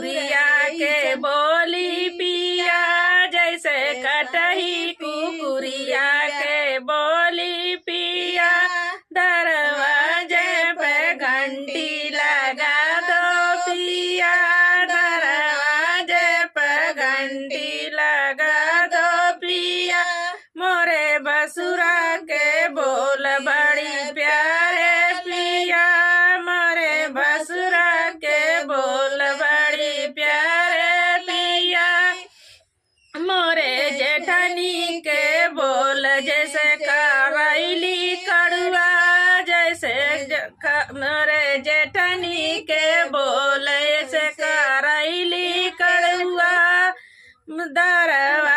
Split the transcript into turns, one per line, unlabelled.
कुकुरिया के बोली पिया, जैसे कटही कुकुरिया के बोली पिया। दरवाजे पे घंटी लगा दो पिया, दरवाजे पे घंटी लगा दो पिया। मोरे बसुरा के बोल बड़ी प्यारे पिया, मोरे बसुरा के बोल बड़ी प्यारे पिया। मोरे जेठनी के बोल जैसे करैली कड़ुआ, जैसे मोरे जेठनी के बोल जैसे करैली कड़ुआ। दरवा